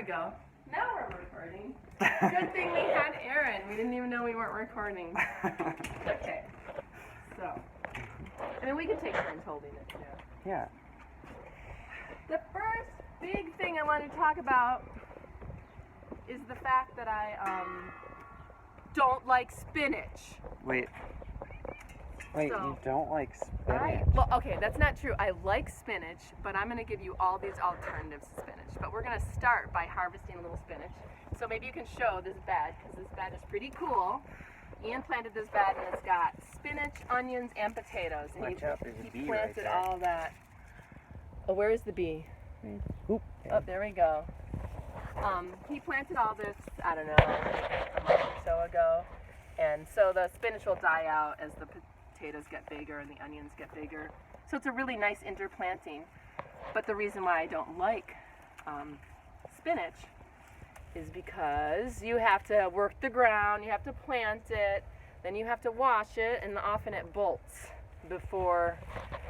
go. Now we're recording. Good thing we had Aaron. We didn't even know we weren't recording. Okay. So, I mean, we can take turns holding it too. Yeah. The first big thing I want to talk about is the fact that I don't like spinach. Wait, So, you don't like spinach? Well, okay, that's not true. I like spinach, but I'm going to give you all these alternatives to spinach. But we're going to start by harvesting a little spinach. So maybe you can show this bed, because this bed is pretty cool. Ian planted this bed, and it's got spinach, onions, and potatoes. And Watch out, there's a he bee right planted there. all that. Oh, where is the bee? Oop. Oh, there we go. He planted all this, I don't know, a month or so ago. And so the spinach will die out as the potatoes get bigger and the onions get bigger. So it's a really nice interplanting. But the reason why I don't like spinach is because you have to work the ground, you have to plant it, then you have to wash it, and often it bolts before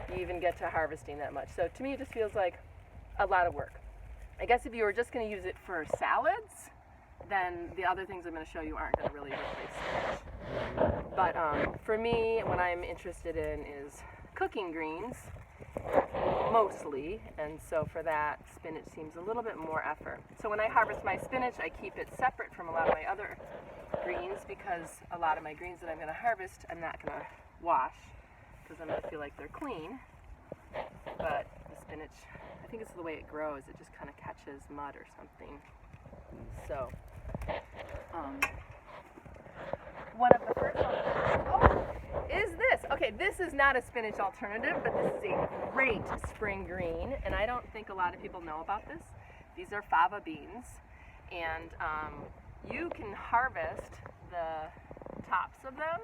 you even get to harvesting that much. So to me it just feels like a lot of work. I guess if you were just going to use it for salads, then the other things I'm going to show you aren't going to really replace spinach. But for me, what I'm interested in is cooking greens, mostly, and so for that, spinach seems a little bit more effort. So when I harvest my spinach, I keep it separate from a lot of my other greens, because a lot of my greens that I'm going to harvest, I'm not going to wash, because I'm going to feel like they're clean. But the spinach, I think it's the way it grows, it just kind of catches mud or something. So, one of the first is this. Okay, this is not a spinach alternative, but this is a great spring green, and I don't think a lot of people know about this. These are fava beans, and you can harvest the tops of them.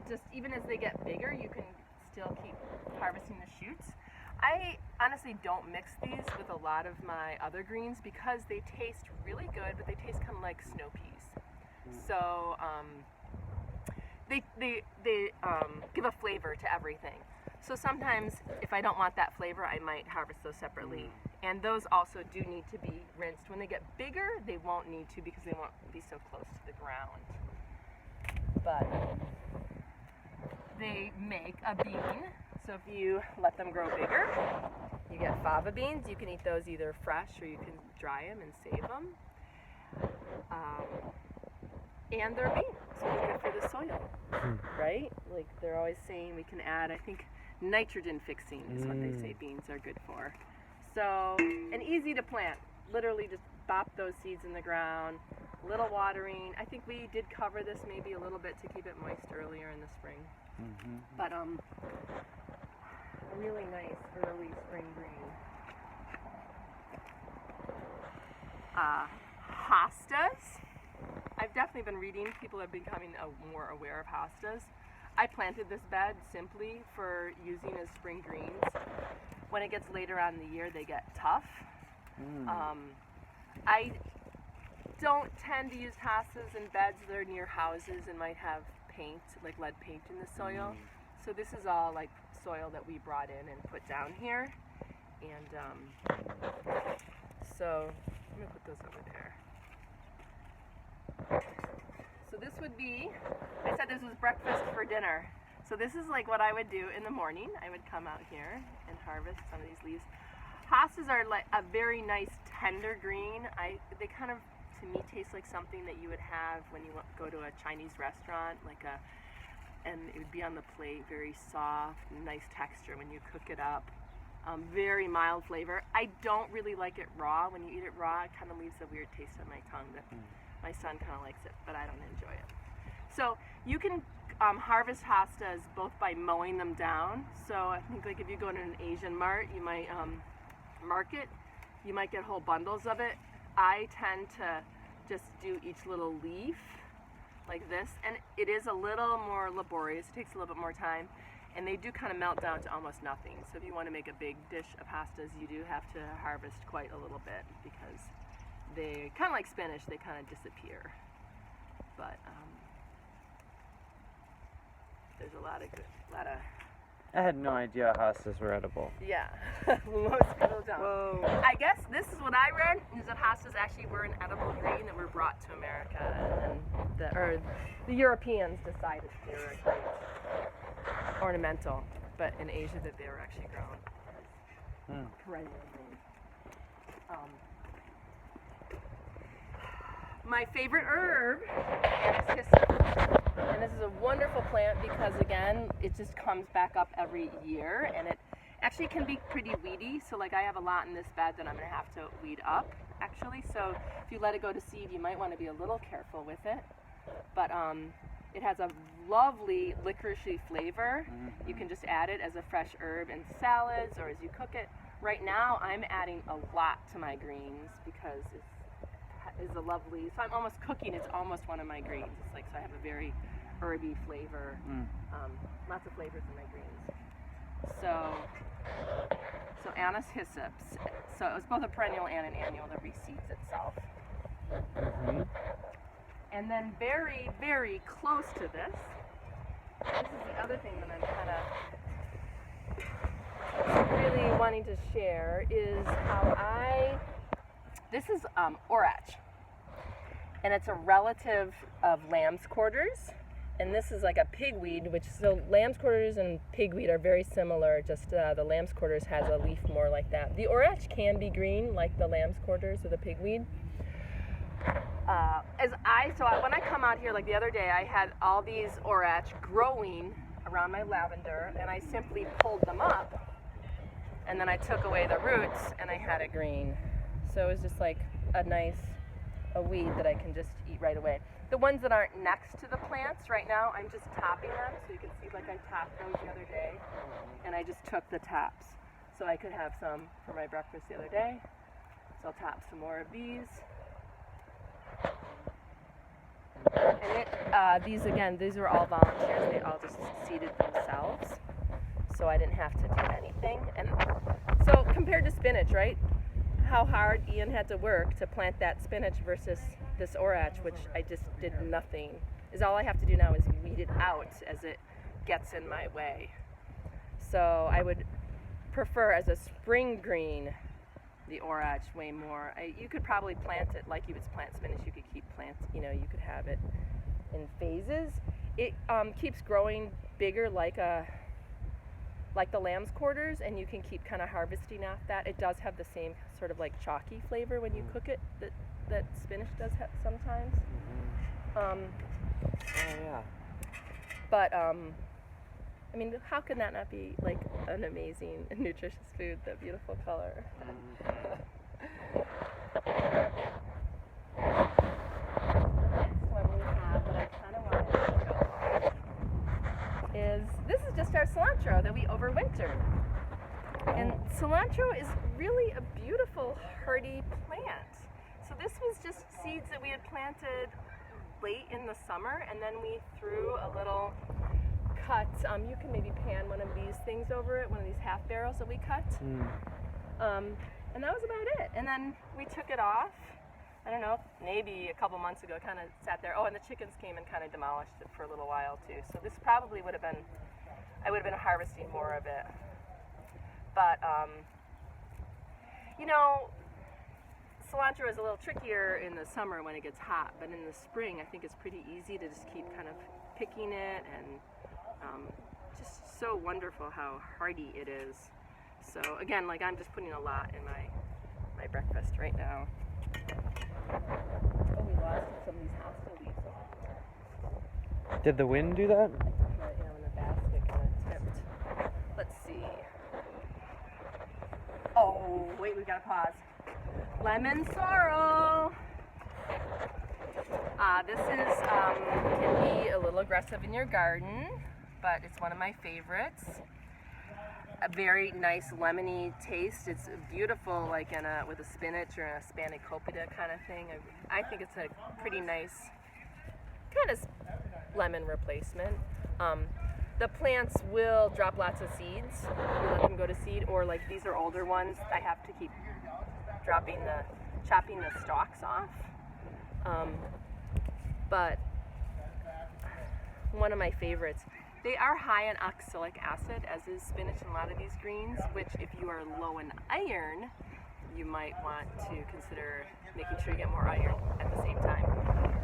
Just even as they get bigger, you can still keep harvesting the shoots. I honestly don't mix these with a lot of my other greens because they taste really good, but they taste kind of like snow peas. So they give a flavor to everything. So sometimes if I don't want that flavor, I might harvest those separately. And those also do need to be rinsed. When they get bigger, they won't need to because they won't be so close to the ground. But they make a bean. So if you let them grow bigger, you get fava beans. You can eat those either fresh or you can dry them and save them. And they're beans, so they're good for the soil, right? Like they're always saying we can add, I think, nitrogen fixing is what they say beans are good for. So, and easy to plant. Literally just bop those seeds in the ground, little watering. I think we did cover this maybe a little bit to keep it moist earlier in the spring. But a really nice early spring green. Hostas. I've definitely been reading. People are becoming more aware of hostas. I planted this bed simply for using as spring greens. When it gets later on in the year, they get tough. I don't tend to use hostas in beds that are near houses and might have paint, like lead paint in the soil. So this is all like soil that we brought in and put down here. And so I'm gonna put those over there. So this would be, I said this was breakfast for dinner. So this is like what I would do in the morning. I would come out here and harvest some of these leaves. Hostas are like a very nice tender green. They kind of, to me, taste like something that you would have when you go to a Chinese restaurant, and it would be on the plate, very soft, nice texture when you cook it up. Very mild flavor. I don't really like it raw. When you eat it raw, it kind of leaves a weird taste on my tongue. My son kind of likes it, but I don't enjoy it. So you can harvest hostas both by mowing them down. So I think like if you go to an Asian mart, you might mark it. You might get whole bundles of it. I tend to just do each little leaf like this, and it is a little more laborious. It takes a little bit more time, and they do kind of melt down to almost nothing. So if you want to make a big dish of hostas, you do have to harvest quite a little bit because they kind of like spinach, they kind of disappear. But there's a lot of I had no idea hostas were edible. Yeah, most people don't. Whoa. I guess this is what I read, is that hostas actually were an edible green that were brought to America, and the Europeans decided they were a great ornamental, but in Asia that they were actually grown perennial green. My favorite herb is hyssop. And this is a wonderful plant because, again, it just comes back up every year, and it actually can be pretty weedy. So like I have a lot in this bed that I'm going to have to weed up, actually. So if you let it go to seed, you might want to be a little careful with it. But it has a lovely licoricey flavor. You can just add it as a fresh herb in salads or as you cook it. Right now, I'm adding a lot to my greens because it's a lovely, so I'm almost cooking, it's almost one of my greens. It's like, so I have a very herby flavor, lots of flavors in my greens. So Anise hyssops, so it was both a perennial and an annual that reseeds itself. And then very, very close to this is the other thing that I'm kind of really wanting to share is how this is orach. And it's a relative of lamb's quarters. And this is like a pigweed, so lamb's quarters and pigweed are very similar, just the lamb's quarters has a leaf more like that. The orach can be green like the lamb's quarters or the pigweed. When I come out here, like the other day, I had all these orach growing around my lavender, and I simply pulled them up, and then I took away the roots, and I had it green. So it was just like a weed that I can just eat right away. The ones that aren't next to the plants right now, I'm just topping them. So you can see like I topped those the other day, and I just took the tops. So I could have some for my breakfast the other day. So I'll top some more of these. And these were all volunteers. They all just seeded themselves. So I didn't have to do anything. And so compared to spinach, right? How hard Ian had to work to plant that spinach versus this orach, which I just did nothing, is all I have to do now is weed it out as it gets in my way. So I would prefer as a spring green the orach way more. You could probably plant it like you would plant spinach. You could keep you could have it in phases. It keeps growing bigger like the lamb's quarters, and you can keep kind of harvesting off that. It does have the same sort of like chalky flavor when you cook it that spinach does have sometimes. Oh yeah. But I mean, how can that not be like an amazing, nutritious food? The beautiful color. Next one we have that I kind of wanted to show is this is just our cilantro that we overwintered. And cilantro is really a beautiful, hardy plant. So this was just seeds that we had planted late in the summer, and then we threw a little cut. You can maybe pan one of these things over it, one of these half barrels that we cut. And that was about it. And then we took it off. I don't know, maybe a couple months ago, kind of sat there. Oh, and the chickens came and kind of demolished it for a little while too. So this probably would have been, I would have been harvesting more of it. But, cilantro is a little trickier in the summer when it gets hot, but in the spring I think it's pretty easy to just keep kind of picking it, and just so wonderful how hardy it is. So again, like I'm just putting a lot in my breakfast right now. Oh, we lost some of these hosta leaves. Did the wind do that? In the basket kind of tipped. Let's see. Oh, wait, we gotta pause. Lemon sorrel. This is can be a little aggressive in your garden, but it's one of my favorites. A very nice lemony taste. It's beautiful, like with a spinach or a spanakopita kind of thing. I think it's a pretty nice kind of lemon replacement. The plants will drop lots of seeds. You let them go to seed, or like these are older ones. I have to keep chopping the stalks off. But one of my favorites. They are high in oxalic acid, as is spinach and a lot of these greens, which if you are low in iron, you might want to consider making sure you get more iron at the same time.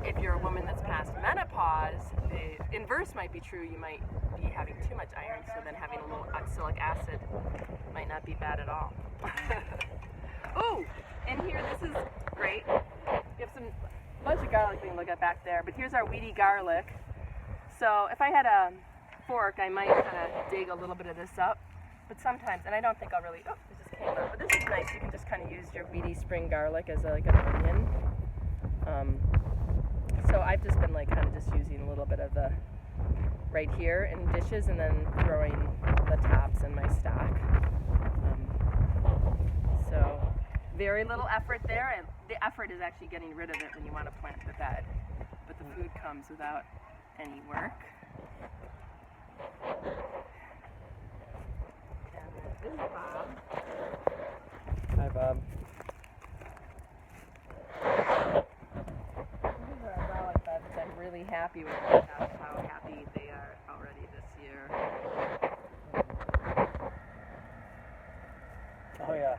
If you're a woman that's past menopause, the inverse might be true. You might be having too much iron, so then having a little oxalic acid might not be bad at all. Ooh, and here, this is great. You have a bunch of garlic we can look at back there, but here's our weedy garlic. So if I had a fork, I might kind of dig a little bit of this up, but sometimes, and I don't think I'll really, oh, it just came out, but this is nice. You can just kind of use your weedy spring garlic as like an onion. So I've just been like kind of just using a little bit of the right here in dishes and then throwing the tops in my stock. So very little effort there, and the effort is actually getting rid of it when you want to plant the bed, but the food comes without any work. And this is Bob. Hi, Bob. These are our garlic beds. I'm really happy with how happy they are already this year. Oh, yeah.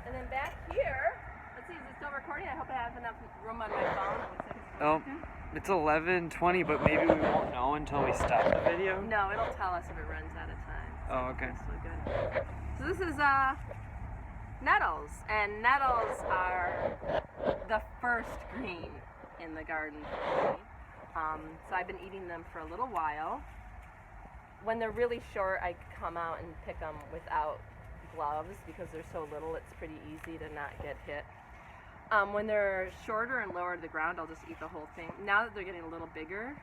And then back here, let's see, is it still recording? I hope I have enough room on my phone. It looks like it's still Oh, working. it's 11:20, but maybe we won't know until we stop the video. No, it'll tell us if it runs out of time. Oh, okay. That's so good. So this is nettles, and nettles are the first green in the garden for me. So I've been eating them for a little while. When they're really short, I come out and pick them without gloves because they're so little. It's pretty easy to not get hit. When they're shorter and lower to the ground, I'll just eat the whole thing. Now that they're getting a little bigger,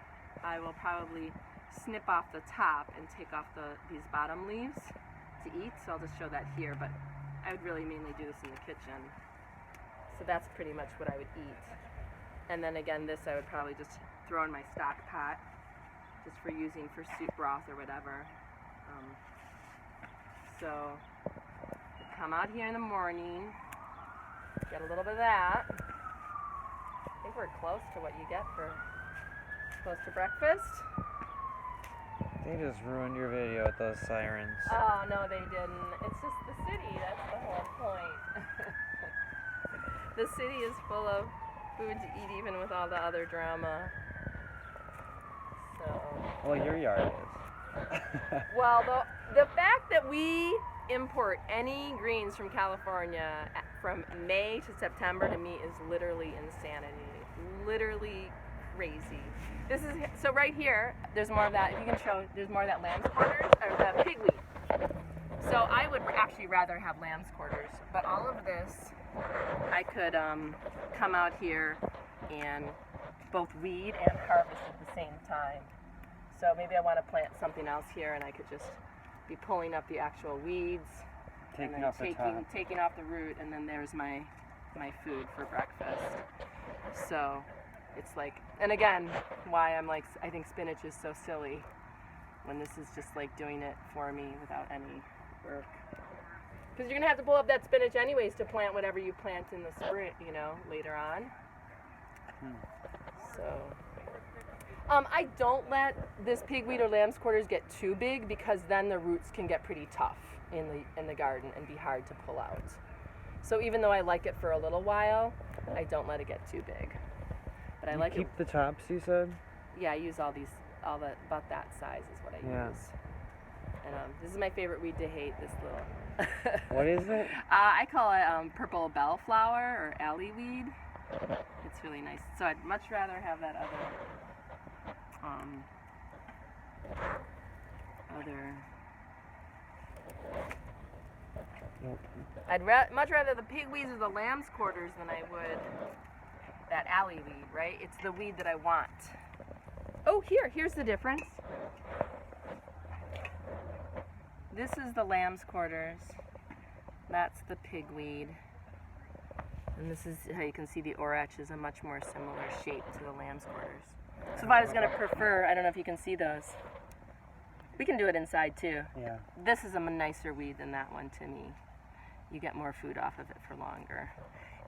I will probably snip off the top and take off these bottom leaves to eat. So I'll just show that here, but I would really mainly do this in the kitchen. So that's pretty much what I would eat. And then again, this I would probably just throw in my stock pot, just for using for soup broth or whatever. So come out here in the morning, get a little bit of that. I think we're close to what you get for close to breakfast. They just ruined your video with those sirens. Oh, no, they didn't. It's just the city. That's the whole point. The city is full of food to eat, even with all the other drama. So. Well, your yard is. Well, the fact that we import any greens from California from May to September, to me, is literally insanity. Literally crazy. This is, so right here, there's more of that, if you can show, there's more of that lamb's quarters, or the pigweed. So I would actually rather have lamb's quarters, but all of this, I could come out here and both weed and harvest at the same time. So maybe I want to plant something else here, and I could just be pulling up the actual weeds, and then taking off the root, and then there's my food for breakfast. So it's like, and again, why I'm like, I think spinach is so silly when this is just like doing it for me without any work. Because you're gonna have to pull up that spinach anyways to plant whatever you plant in the spring, you know, later on. So. I don't let this pigweed or lamb's quarters get too big, because then the roots can get pretty tough in the garden and be hard to pull out. So even though I like it for a little while, I don't let it get too big. But I like keep the tops, you said? Yeah, I use about that size is what I use. And this is my favorite weed to hate, this little. What is it? I call it purple bellflower or alley weed. It's really nice. So I'd much rather have that other I'd much rather the pigweeds or the lamb's quarters than I would that alley weed, right? It's the weed that I want. Oh, here's the difference. This is the lamb's quarters. That's the pigweed. And this is how you can see the orach is a much more similar shape to the lamb's quarters. So if I was going to prefer, I don't know if you can see those. We can do it inside too. Yeah. This is a nicer weed than that one to me. You get more food off of it for longer.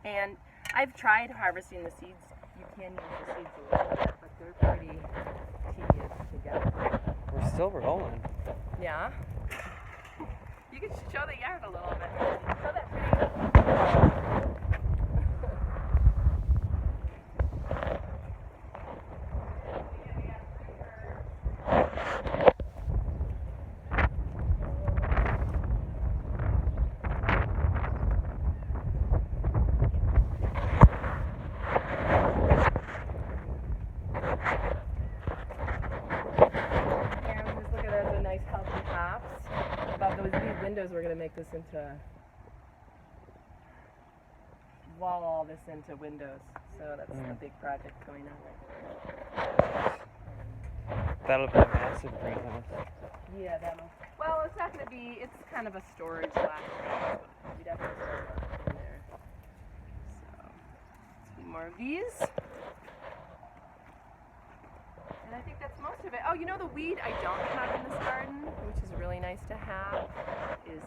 And I've tried harvesting the seeds. You can use the seeds a little bit, but they're pretty tedious to get. We're still rolling. Yeah. You can show the yard a little bit. Show that pretty. Nice healthy hops. Above these windows, we're going to make this into wall all this into windows. So that's a big project going on. That'll be a massive greenhouse. Yeah, that'll. Well, it's not going to be. It's kind of a storage last. We'd have to store it in there. So, let's see more of these. And I think that's most of it. Oh, you know the weed I don't have in this garden, which is really nice to have, is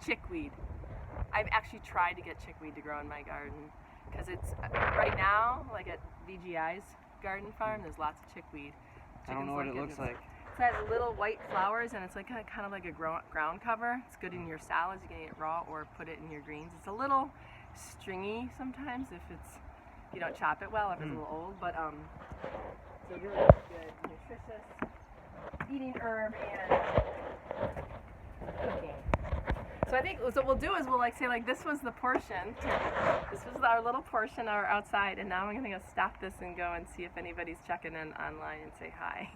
chickweed. I've actually tried to get chickweed to grow in my garden because it's right now, like at VGI's garden farm, there's lots of chickweed. I don't know what it looks like. It has little white flowers and it's like kind of like a ground cover. It's good in your salads. You can eat it raw or put it in your greens. It's a little stringy sometimes if you don't chop it well, if it's a little old, but it's a really good, nutritious eating herb and cooking. So I think what we'll do is we'll say this was the portion, this was our little portion outside, and now I'm gonna go stop this and go and see if anybody's checking in online and say hi.